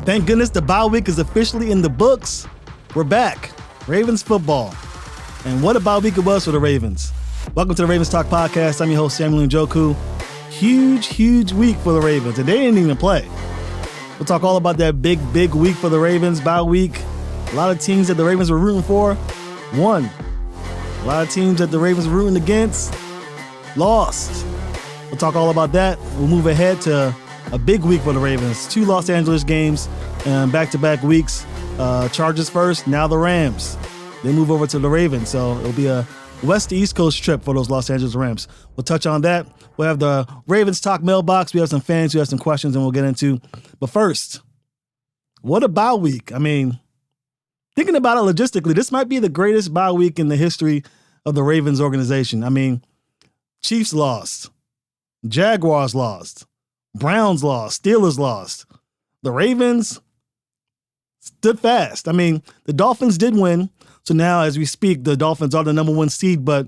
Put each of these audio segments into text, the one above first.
Thank goodness the bye week is officially in the books. We're back. Ravens football. And what a bye week it was for the Ravens. Welcome to the Ravens Talk Podcast. I'm your host, Samuel Njoku. Huge week for the Ravens, and they didn't even play. We'll talk all about that big week for the Ravens, bye week. A lot of teams that the Ravens were rooting for won. A lot of teams that the Ravens were rooting against lost. We'll talk all about that. We'll move ahead to a big week for the Ravens. 2 Los Angeles games and back-to-back weeks. Chargers first, now the Rams. They move over to the Ravens, so it'll be a west to east coast trip for those Los Angeles Rams. We'll touch on that. We'll have the Ravens Talk mailbox. We have some fans who have some questions and we'll get into. But first, what a bye week. I mean, thinking about it logistically, this might be the greatest bye week in the history of the Ravens organization. I mean, Chiefs lost. Jaguars lost. Browns lost. Steelers lost. The Ravens stood fast. I mean, the Dolphins did win. So now, as we speak, the Dolphins are the number 1 seed, but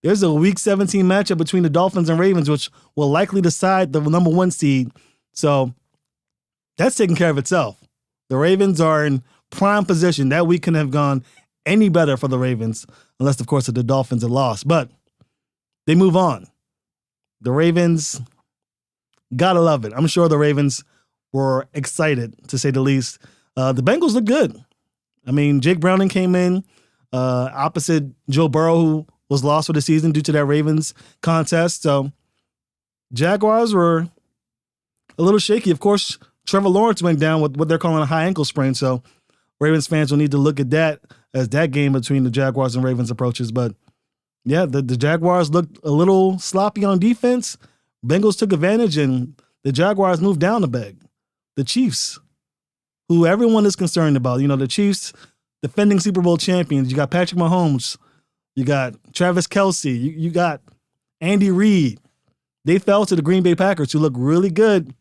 there's a Week 17 matchup between the Dolphins and Ravens, which will likely decide the number 1 seed. So that's taking care of itself. The Ravens are in prime position. That week couldn't have gone any better for the Ravens, unless, of course, the Dolphins had lost. But they move on. The Ravens, gotta love it. I'm sure the Ravens were excited, to say the least. The Bengals look good. I mean, Jake Browning came in opposite Joe Burrow, who was lost for the season due to that Ravens contest. So Jaguars were a little shaky. Of course, Trevor Lawrence went down with what they're calling a high ankle sprain. So Ravens fans will need to look at that as that game between the Jaguars and Ravens approaches. But yeah, the Jaguars looked a little sloppy on defense. Bengals took advantage, and the Jaguars moved down the bag. The Chiefs, who everyone is concerned about. You know, the Chiefs, defending Super Bowl champions. You got Patrick Mahomes. You got Travis Kelce. You got Andy Reid. They fell to the Green Bay Packers, who look really good.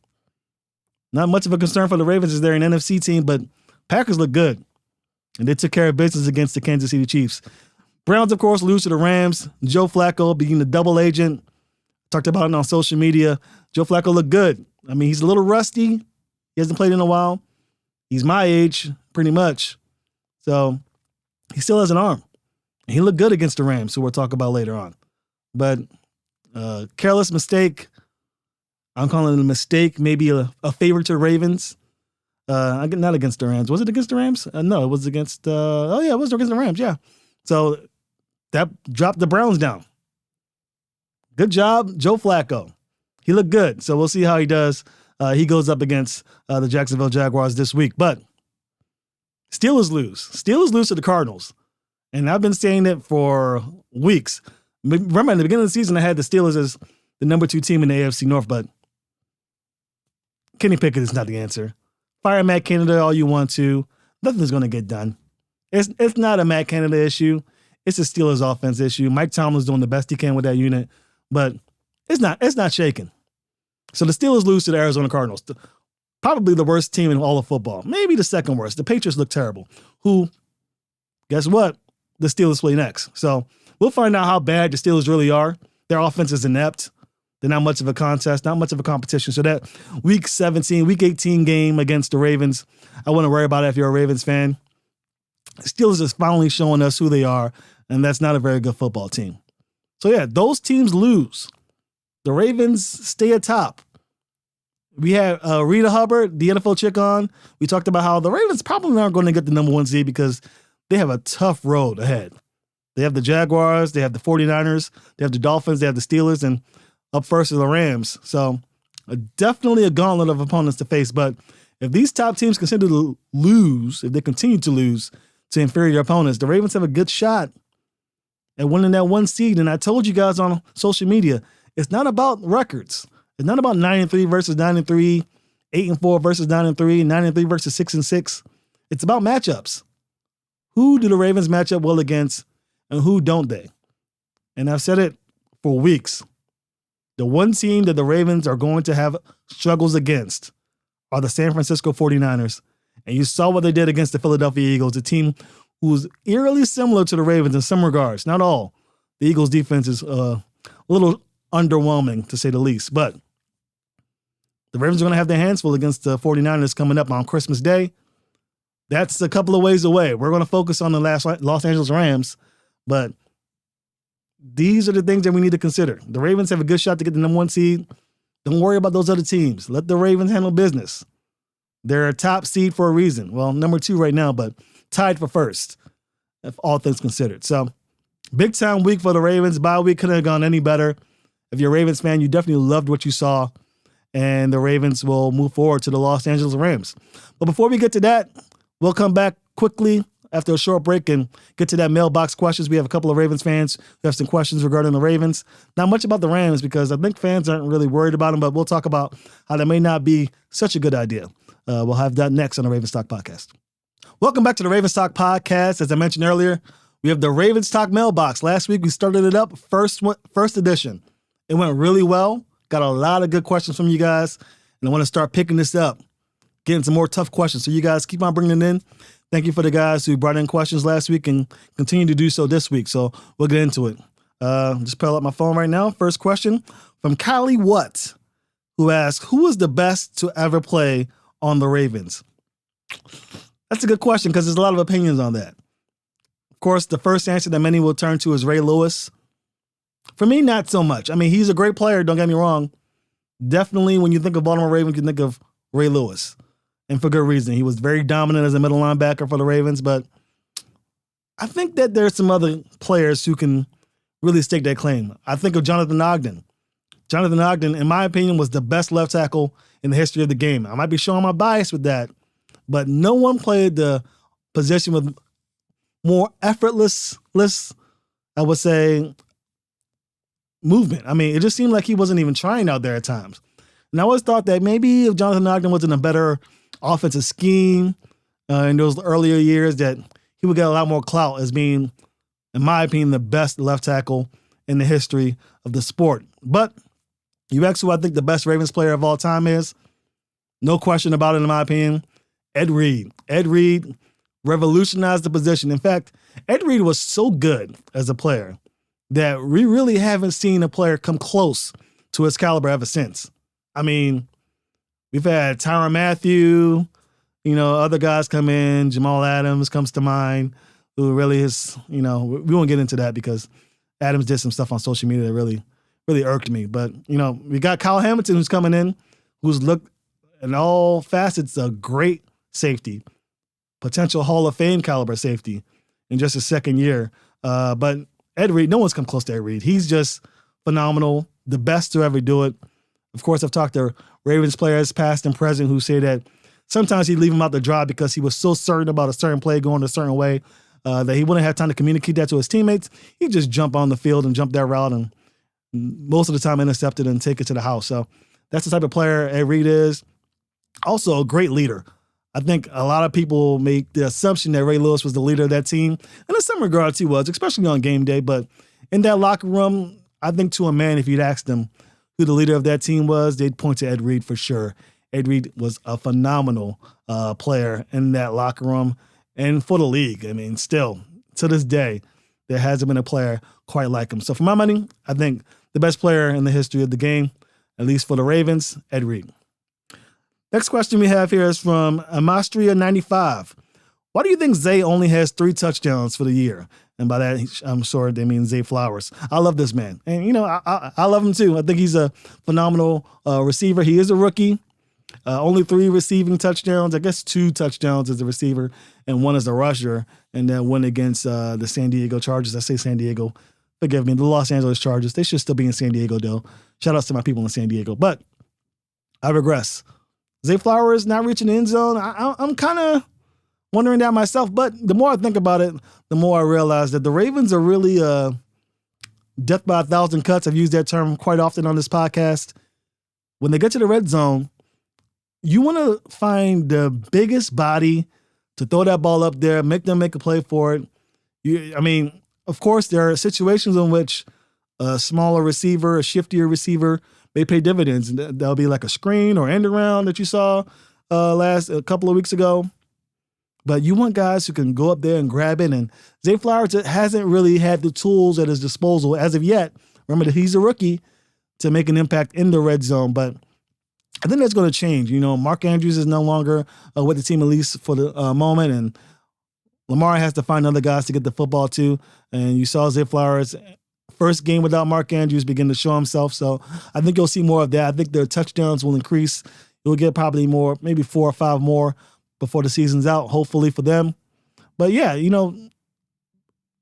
Not much of a concern for the Ravens as they're an NFC team, but Packers look good. And they took care of business against the Kansas City Chiefs. Browns, of course, lose to the Rams. Joe Flacco being the double agent. Talked about it on social media. Joe Flacco looked good. I mean, he's a little rusty. He hasn't played in a while. He's my age, pretty much. So he still has an arm. And he looked good against the Rams, who we'll talk about later on. But careless mistake. I'm calling it a mistake, maybe a favor to the Ravens. Not against the Rams. Was it against the Rams? No, it was against it was against the Rams, yeah. So that dropped the Browns down. Good job, Joe Flacco. He looked good, so we'll see how he does. He goes up against the Jacksonville Jaguars this week. But Steelers lose. Steelers lose to the Cardinals. And I've been saying it for weeks. Remember, at the beginning of the season, I had the Steelers as the number 2 team in the AFC North, but Kenny Pickett is not the answer. Fire Matt Canada all you want to. Nothing's going to get done. It's not a Matt Canada issue. It's a Steelers offense issue. Mike Tomlin's doing the best he can with that unit, but it's not shaking. So the Steelers lose to the Arizona Cardinals, probably the worst team in all of football. Maybe the second worst. The Patriots look terrible. Who, guess what? The Steelers play next. So we'll find out how bad the Steelers really are. Their offense is inept. They're not much of a contest, not much of a competition. So that Week 18 game against the Ravens, I wouldn't worry about it if you're a Ravens fan. The Steelers is finally showing us who they are, and that's not a very good football team. So yeah, those teams lose. The Ravens stay atop. We had Rita Hubbard, the NFL chick, on. We talked about how the Ravens probably aren't going to get the number 1 seed because they have a tough road ahead. They have the Jaguars, they have the 49ers, they have the Dolphins, they have the Steelers, and up first are the Rams. So definitely a gauntlet of opponents to face. But if these top teams continue to lose, if they continue to lose to inferior opponents, the Ravens have a good shot at winning that 1 seed. And I told you guys on social media, it's not about records. It's not about 9-3 versus 9-3, 8-4 versus 9-3, 9-3 versus 6-6. It's about matchups. Who do the Ravens match up well against, and who don't they? And I've said it for weeks. The one team that the Ravens are going to have struggles against are the San Francisco 49ers. And you saw what they did against the Philadelphia Eagles, a team who's eerily similar to the Ravens in some regards. Not all. The Eagles' defense is a little underwhelming, to say the least. But The Ravens are going to have their hands full against the 49ers coming up on Christmas Day. That's a couple of ways away. We're going to focus on the Los Angeles Rams, but these are the things that we need to consider. The Ravens have a good shot to get the number 1 seed. Don't worry about those other teams. Let the Ravens handle business. They're a top seed for a reason. Well, number 2 right now, but tied for first, if all things considered. So, big time week for the Ravens. Bye week couldn't have gone any better. If you're a Ravens fan, you definitely loved what you saw, and the Ravens will move forward to the Los Angeles Rams. But before we get to that, we'll come back quickly after a short break and get to that mailbox questions. We have a couple of Ravens fans who have some questions regarding the Ravens. Not much about the Rams because I think fans aren't really worried about them, but we'll talk about how that may not be such a good idea. We'll have that next on the Ravens Talk Podcast. Welcome back to the Ravens Talk Podcast. As I mentioned earlier, we have the Ravens Talk mailbox. Last week we started it up, first edition. It went really well. Got a lot of good questions from you guys, and I want to start picking this up, getting some more tough questions. So you guys keep on bringing it in. Thank you for the guys who brought in questions last week and continue to do so this week. So we'll get into it. Just pull up my phone right now. First question from Kylie Watt, who asks, who was the best to ever play on the Ravens? That's a good question because there's a lot of opinions on that. Of course, the first answer that many will turn to is Ray Lewis. For me, not so much. I mean, he's a great player, don't get me wrong. Definitely, when you think of Baltimore Ravens, you think of Ray Lewis. And for good reason. He was very dominant as a middle linebacker for the Ravens, but I think that there's some other players who can really stake that claim. I think of Jonathan Ogden. Jonathan Ogden, in my opinion, was the best left tackle in the history of the game. I might be showing my bias with that, but no one played the position with more effortless, I would say, movement. I mean, it just seemed like he wasn't even trying out there at times. And I always thought that maybe if Jonathan Ogden was in a better offensive scheme in those earlier years, that he would get a lot more clout as being, in my opinion, the best left tackle in the history of the sport. But you ask who I think the best Ravens player of all time is, no question about it in my opinion, Ed Reed. Ed Reed revolutionized the position. In fact, Ed Reed was so good as a player that we really haven't seen a player come close to his caliber ever since. I mean, we've had Tyrann Mathieu, other guys come in. Jamal Adams comes to mind, who really is, we won't get into that because Adams did some stuff on social media that really, really irked me. But, we got Kyle Hamilton who's coming in, who's looked in all facets a great safety, potential Hall of Fame caliber safety in just his second year. But Ed Reed, no one's come close to Ed Reed. He's just phenomenal, the best to ever do it. Of course, I've talked to Ravens players, past and present, who say that sometimes he'd leave him out the drive because he was so certain about a certain play going a certain way that he wouldn't have time to communicate that to his teammates. He'd just jump on the field and jump that route and most of the time intercept it and take it to the house. So that's the type of player Ed Reed is. Also a great leader. I think a lot of people make the assumption that Ray Lewis was the leader of that team. And in some regards he was, especially on game day. But in that locker room, I think to a man, if you'd asked them who the leader of that team was, they'd point to Ed Reed for sure. Ed Reed was a phenomenal player in that locker room and for the league. I mean, still, to this day, there hasn't been a player quite like him. So for my money, I think the best player in the history of the game, at least for the Ravens, Ed Reed. Next question we have here is from Amastria95. Why do you think Zay only has 3 touchdowns for the year? And by that, I'm sure they mean Zay Flowers. I love this man. And, I love him too. I think he's a phenomenal receiver. He is a rookie. Only 3 receiving touchdowns. I guess 2 touchdowns as a receiver and 1 as a rusher. And then 1 against the San Diego Chargers. I say San Diego. Forgive me. The Los Angeles Chargers. They should still be in San Diego, though. Shout outs to my people in San Diego. But I regress. Zay Flowers not reaching the end zone. I'm kind of wondering that myself. But the more I think about it, the more I realize that the Ravens are really death by 1,000 cuts. I've used that term quite often on this podcast. When they get to the red zone, you want to find the biggest body to throw that ball up there, make them make a play for it. Of course, there are situations in which a smaller receiver, a shiftier receiver, may pay dividends. And that'll be like a screen or end around that you saw a couple of weeks ago. But you want guys who can go up there and grab it. And Zay Flowers hasn't really had the tools at his disposal as of yet. Remember that he's a rookie to make an impact in the red zone. But I think that's going to change. Mark Andrews is no longer with the team, at least for the moment, and Lamar has to find other guys to get the football to. And you saw Zay Flowers' first game without Mark Andrews begin to show himself. So I think you'll see more of that. I think their touchdowns will increase. You'll get probably more, maybe 4 or 5 more before the season's out, hopefully for them. But yeah,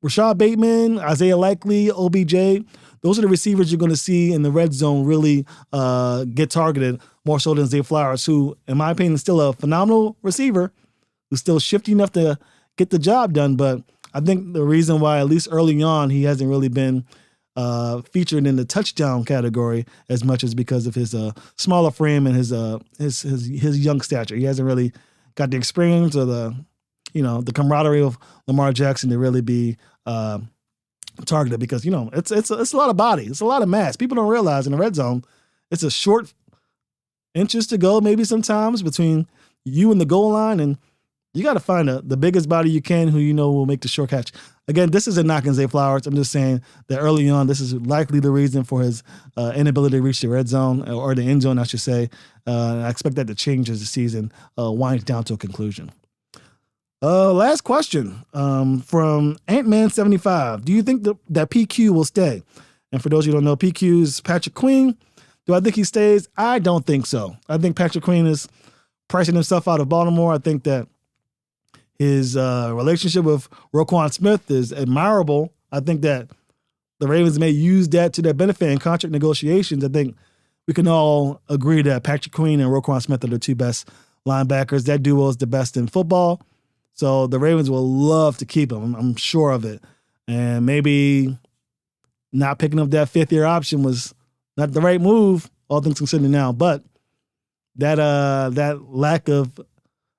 Rashad Bateman, Isaiah Likely, OBJ, those are the receivers you're going to see in the red zone really get targeted more so than Zay Flowers, who, in my opinion, is still a phenomenal receiver, who's still shifty enough to get the job done. But I think the reason why, at least early on, he hasn't really been featured in the touchdown category as much as because of his smaller frame and his young stature. He hasn't really got the experience or the camaraderie of Lamar Jackson to really be targeted because, it's a lot of body. It's a lot of mass. People don't realize in the red zone, it's a short inches to go maybe sometimes between you and the goal line, and you got to find the biggest body you can who will make the short catch. Again, this isn't knocking Zay Flowers. I'm just saying that early on, this is likely the reason for his inability to reach the red zone or the end zone, I should say. I expect that to change as the season winds down to a conclusion. Last question from Ant-Man75. Do you think that PQ will stay? And for those of you who don't know, PQ is Patrick Queen. Do I think he stays? I don't think so. I think Patrick Queen is pricing himself out of Baltimore. I think that his relationship with Roquan Smith is admirable. I think that the Ravens may use that to their benefit in contract negotiations. I think we can all agree that Patrick Queen and Roquan Smith are the 2 best linebackers. That duo is the best in football. So the Ravens will love to keep him. I'm sure of it. And maybe not picking up that 5th-year option was not the right move, all things considered now. But that lack of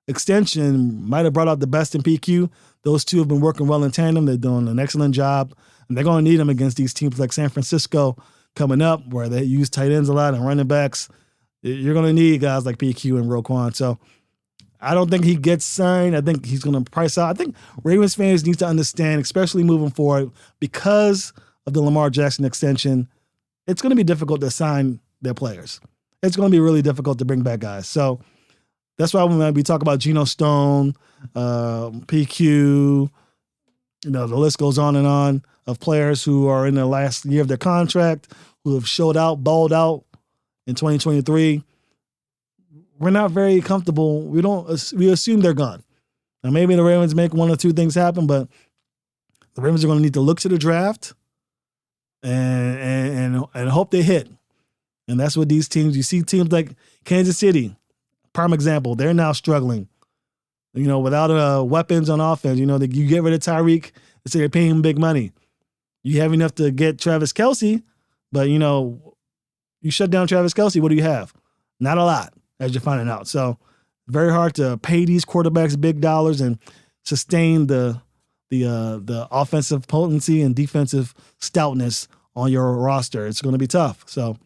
extension might have brought out the best in PQ. Those two have been working well in tandem. They're doing an excellent job. And they're going to need them against these teams like San Francisco coming up, where they use tight ends a lot and running backs. You're going to need guys like PQ and Roquan. So I don't think he gets signed. I think he's going to price out. I think Ravens fans need to understand, especially moving forward, because of the Lamar Jackson extension, it's going to be difficult to sign their players. It's going to be really difficult to bring back guys. So that's why when we talk about Geno Stone, PQ, the list goes on and on of players who are in the last year of their contract, who have showed out, balled out in 2023. We're not very comfortable. We assume they're gone. Now, maybe the Ravens make 1 or 2 things happen, but the Ravens are going to need to look to the draft and hope they hit. And that's what these teams, you see teams like Kansas City, prime example, they're now struggling. Without weapons on offense, you get rid of Tyreek, they say they're paying him big money. You have enough to get Travis Kelce, but, you shut down Travis Kelce, what do you have? Not a lot, as you're finding out. So very hard to pay these quarterbacks big dollars and sustain the offensive potency and defensive stoutness on your roster. It's going to be tough. So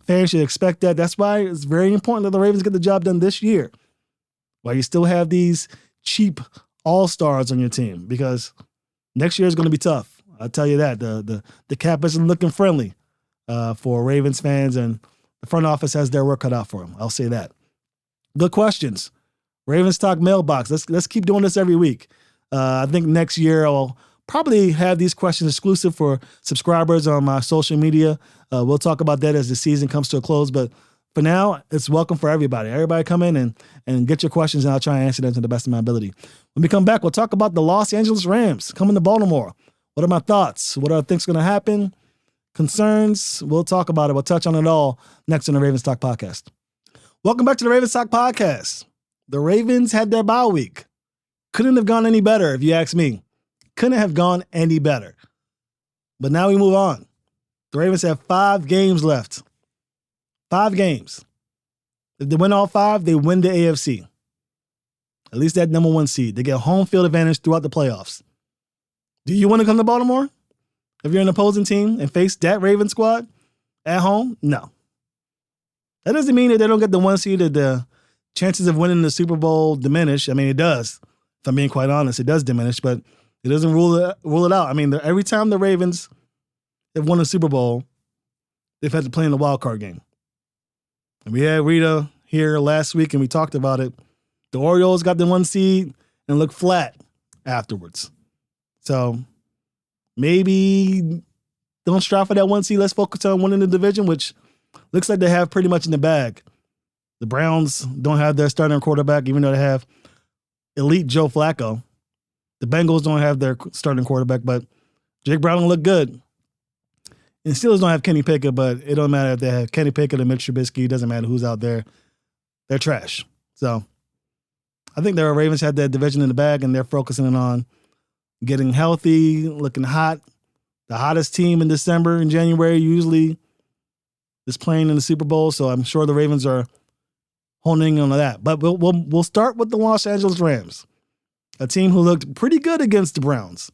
fans should expect that. That's why it's very important that the Ravens get the job done this year, while you still have these cheap all-stars on your team, because next year is going to be tough. I'll tell you that. The cap isn't looking friendly for Ravens fans, and the front office has their work cut out for them. I'll say that. Good questions. Ravens Talk mailbox. Let's keep doing this every week. I think next year I'll probably have these questions exclusive for subscribers on my social media. We'll talk about that as the season comes to a close, but for now, it's welcome for everybody. Everybody come in and get your questions, and I'll try and answer them to the best of my ability. When we come back, we'll talk about the Los Angeles Rams coming to Baltimore. What are my thoughts? What are I think's going to happen? Concerns? We'll talk about it. We'll touch on it all next on the Ravens Talk Podcast. Welcome back to the Ravens Talk Podcast. The Ravens had their bye week. Couldn't have gone any better, if you ask me. Couldn't have gone any better. But now we move on. The Ravens have 5 games left. 5 games. If they win all 5, they win the AFC. At least that number 1 seed. They get home field advantage throughout the playoffs. Do you want to come to Baltimore? If you're an opposing team and face that Ravens squad at home? No. That doesn't mean that they don't get the 1 seed, that the chances of winning the Super Bowl diminish. I mean, it does. If I'm being quite honest, it does diminish, but it doesn't rule it out. I mean, every time the Ravens have won a Super Bowl, they've had to play in the wild card game. And we had Rita here last week, and we talked about it. The Orioles got the 1 seed and looked flat afterwards. So maybe don't strive for that 1 seed. Let's focus on winning the division, which looks like they have pretty much in the bag. The Browns don't have their starting quarterback, even though they have elite Joe Flacco. The Bengals don't have their starting quarterback, but Jake Browning looked good. And Steelers don't have Kenny Pickett, but it don't matter if they have Kenny Pickett or Mitch Trubisky. It doesn't matter who's out there. They're trash. So I think the Ravens had that division in the bag, and they're focusing on getting healthy, looking hot. The hottest team in December and January usually is playing in the Super Bowl, so I'm sure the Ravens are honing on that. But we'll start with the Los Angeles Rams, a team who looked pretty good against the Browns.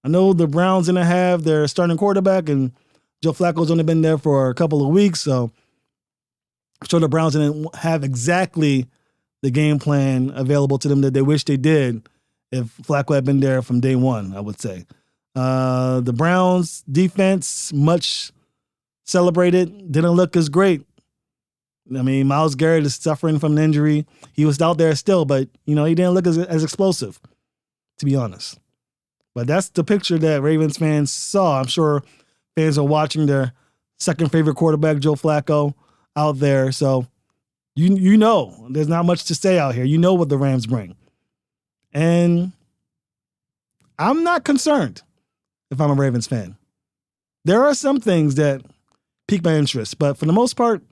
I know the Browns didn't have their starting quarterback, and Joe Flacco's only been there for a couple of weeks, so I'm sure the Browns didn't have exactly the game plan available to them that they wish they did if Flacco had been there from day one, I would say. The Browns defense, much celebrated, didn't look as great. I mean, Myles Garrett is suffering from an injury. He was out there still, but, he didn't look as explosive, to be honest. But that's the picture that Ravens fans saw. I'm sure fans are watching their second favorite quarterback, Joe Flacco, out there. So you know there's not much to say out here. You know what the Rams bring. And I'm not concerned if I'm a Ravens fan. There are some things that pique my interest, but for the most part,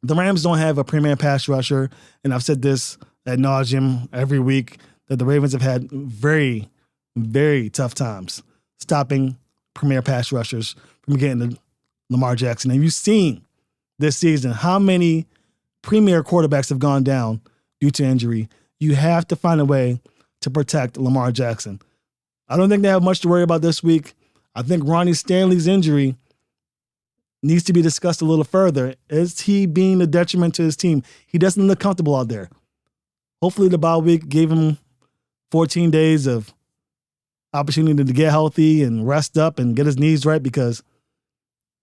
the Rams don't have a premier pass rusher. And I've said this ad nauseum every week that the Ravens have had very, very tough times stopping premier pass rushers from getting to Lamar Jackson. And you've seen this season how many premier quarterbacks have gone down due to injury. You have to find a way to protect Lamar Jackson. I don't think they have much to worry about this week. I think Ronnie Stanley's injury needs to be discussed a little further. Is he being a detriment to his team? He doesn't look comfortable out there. Hopefully the bye week gave him 14 days of opportunity to get healthy and rest up and get his knees right, because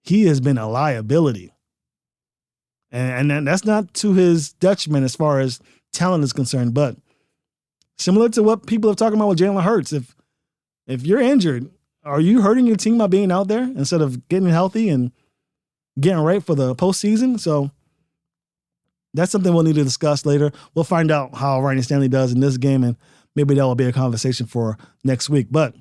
he has been a liability. And that's not to his detriment as far as talent is concerned, but similar to what people are talking about with Jalen Hurts, if you're injured, are you hurting your team by being out there instead of getting healthy and getting right for the postseason? So that's something we'll need to discuss later. We'll find out how Ronnie Stanley does in this game, and maybe that will be a conversation for next week. But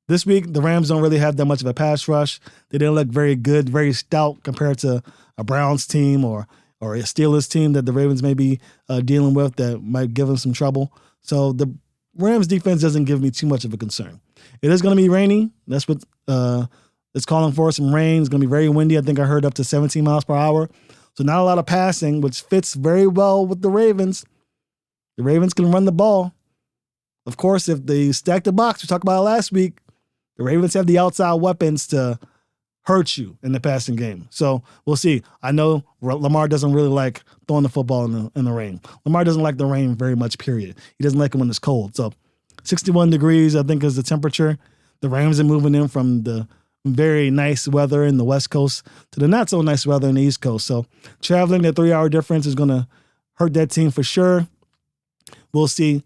this week, the Rams don't really have that much of a pass rush. They didn't look very good, very stout compared to a Browns team or a Steelers team that the Ravens may be dealing with that might give them some trouble. So the Rams defense doesn't give me too much of a concern. It is going to be rainy. That's what it's calling for, some rain. It's going to be very windy. I think I heard up to 17 miles per hour. So not a lot of passing, which fits very well with the Ravens. The Ravens can run the ball. Of course, if they stack the box, we talked about it last week, the Ravens have the outside weapons to hurt you in the passing game. So we'll see. I know Lamar doesn't really like throwing the football in the rain. Lamar doesn't like the rain very much, period. He doesn't like it when it's cold. So 61 degrees, I think, is the temperature. The Rams are moving in from the very nice weather in the West Coast to the not so nice weather in the East Coast. So traveling, that 3-hour difference is going to hurt that team for sure. We'll see.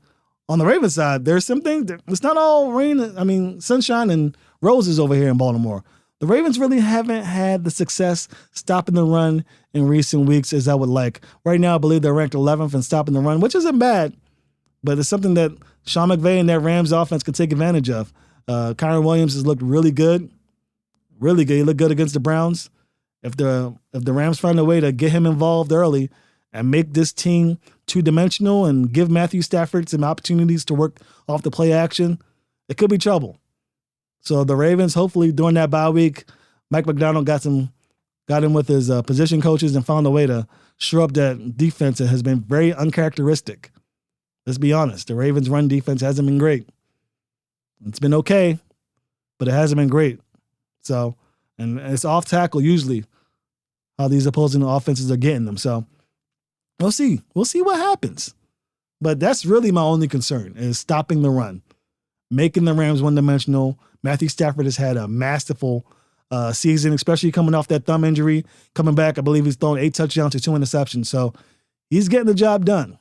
On the Ravens side, there's some things. It's not all rain. Sunshine and roses over here in Baltimore. The Ravens really haven't had the success stopping the run in recent weeks as I would like. Right now, I believe they're ranked 11th in stopping the run, which isn't bad, but it's something that Sean McVay and that Rams offense can take advantage of. Kyron Williams has looked really good. Really good. He looked good against the Browns. If the Rams find a way to get him involved early and make this team two-dimensional and give Matthew Stafford some opportunities to work off the play action, it could be trouble. So the Ravens, hopefully during that bye week, Mike McDonald got in with his position coaches and found a way to shore up that defense that has been very uncharacteristic. Let's be honest. The Ravens' run defense hasn't been great. It's been okay, but it hasn't been great. So, and it's off tackle usually how these opposing offenses are getting them. So we'll see. We'll see what happens. But that's really my only concern is stopping the run, making the Rams one-dimensional. Matthew Stafford has had a masterful season, especially coming off that thumb injury. Coming back, I believe he's thrown 8 touchdowns to 2 interceptions. So he's getting the job done.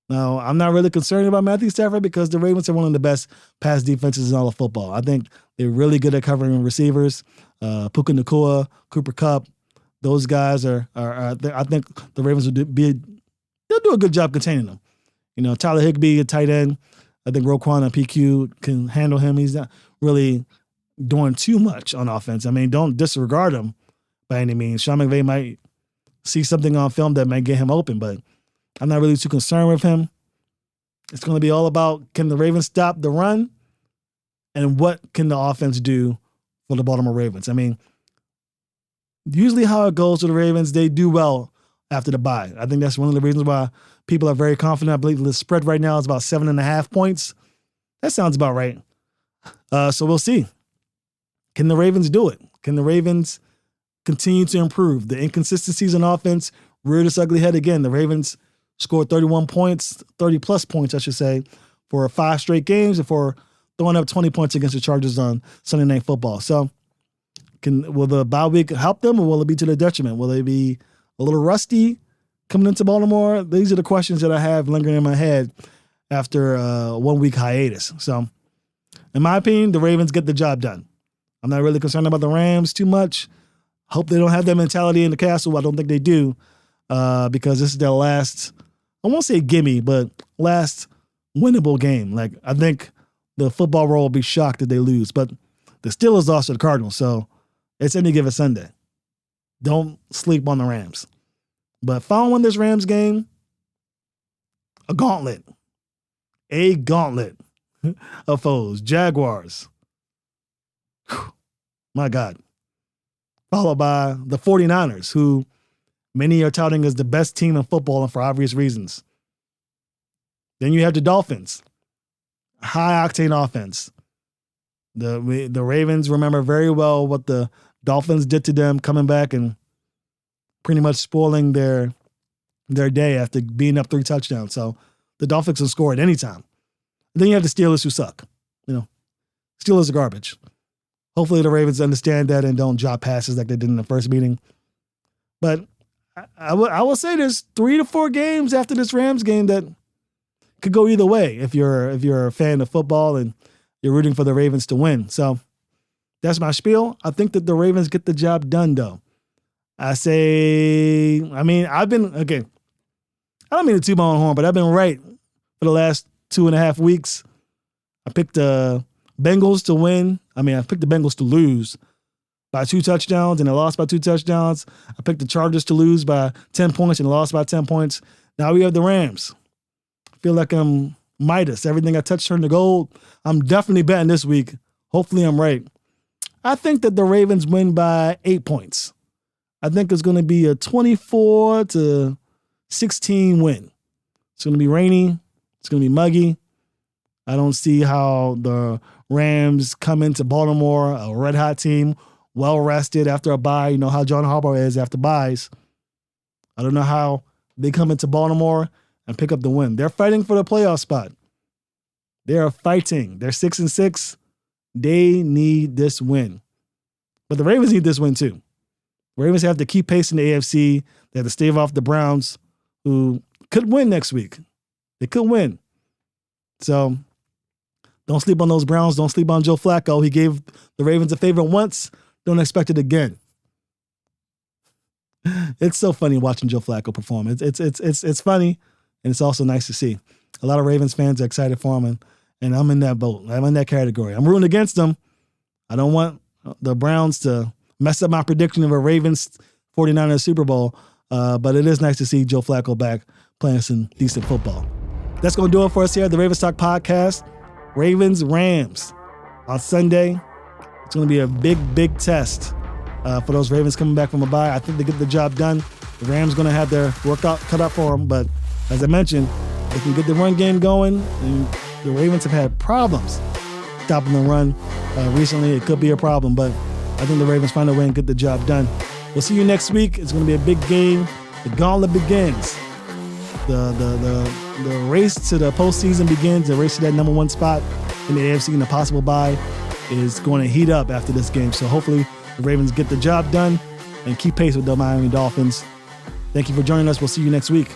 Now, I'm not really concerned about Matthew Stafford because the Ravens are one of the best pass defenses in all of football. I think they're really good at covering receivers. Puka Nacua, Cooper Kupp, those guys are I think the Ravens they'll do a good job containing them. You know, Tyler Higbee, a tight end. I think Roquan and PQ can handle him. He's not really doing too much on offense. I mean, don't disregard him by any means. Sean McVay might see something on film that might get him open, but I'm not really too concerned with him. It's going to be all about, can the Ravens stop the run, and what can the offense do for the Baltimore Ravens? I mean, usually how it goes to the Ravens, they do well after the bye. I think that's one of the reasons why people are very confident. I believe the spread right now is about 7.5 points. That sounds about right. So we'll see. Can the Ravens do it? Can the Ravens continue to improve? The inconsistencies in offense reared its ugly head again. The Ravens scored 31 points, 30-plus points, I should say, for 5 straight games and for throwing up 20 points against the Chargers on Sunday Night Football. So will the bye week help them, or will it be to their detriment? Will they be a little rusty coming into Baltimore? These are the questions that I have lingering in my head after a 1-week hiatus. So in my opinion, the Ravens get the job done. I'm not really concerned about the Rams too much. Hope they don't have that mentality in the castle. I don't think they do, because this is their last, I won't say gimme, but last winnable game. Like, I think the football world will be shocked if they lose. But the Steelers lost to the Cardinals, so it's any given Sunday. Don't sleep on the Rams. But following this Rams game, a gauntlet of foes. Jaguars. Whew. My God. Followed by the 49ers, who many are touting as the best team in football, and for obvious reasons. Then you have the Dolphins. High-octane offense. The Ravens remember very well what the Dolphins did to them, coming back and pretty much spoiling their day after being up 3 touchdowns. So the Dolphins can score at any time. Then you have the Steelers, who suck. You know, Steelers are garbage. Hopefully the Ravens understand that and don't drop passes like they did in the first meeting. But I will say there's 3 to 4 games after this Rams game that could go either way if you're a fan of football and you're rooting for the Ravens to win. So that's my spiel. I think that the Ravens get the job done, though. I don't mean to toot my own horn, but I've been right for the last 2.5 weeks. I picked the Bengals to win. I picked the Bengals to lose by 2 touchdowns, and they lost by 2 touchdowns. I picked the Chargers to lose by 10 points and lost by 10 points. Now we have the Rams. I feel like I'm Midas. Everything I touch turned to gold. I'm definitely betting this week. Hopefully I'm right. I think that the Ravens win by 8 points. I think it's going to be a 24-16 win. It's going to be rainy. It's going to be muggy. I don't see how the Rams come into Baltimore, a red-hot team, well-rested after a bye. You know how John Harbaugh is after byes. I don't know how they come into Baltimore and pick up the win. They're fighting for the playoff spot. They are fighting. They're 6-6. They need this win. But the Ravens need this win too. Ravens have to keep pace in the AFC. They have to stave off the Browns, who could win next week. They could win. So don't sleep on those Browns. Don't sleep on Joe Flacco. He gave the Ravens a favor once. Don't expect it again. It's so funny watching Joe Flacco perform. It's funny, and it's also nice to see. A lot of Ravens fans are excited for him, and I'm in that boat. I'm in that category. I'm rooting against them. I don't want the Browns to mess up my prediction of a Ravens 49ers Super Bowl, but it is nice to see Joe Flacco back playing some decent football. That's going to do it for us here at the Ravens Talk Podcast. Ravens-Rams on Sunday. It's going to be a big test for those Ravens coming back from a bye. I think they get the job done. The Rams going to have their workout cut out for them, but as I mentioned, they can get the run game going. And the Ravens have had problems stopping the run recently. It could be a problem, but I think the Ravens find a way and get the job done. We'll see you next week. It's going to be a big game. The gauntlet begins. The race to the postseason begins. The race to that number 1 spot in the AFC and the possible bye is going to heat up after this game. So hopefully the Ravens get the job done and keep pace with the Miami Dolphins. Thank you for joining us. We'll see you next week.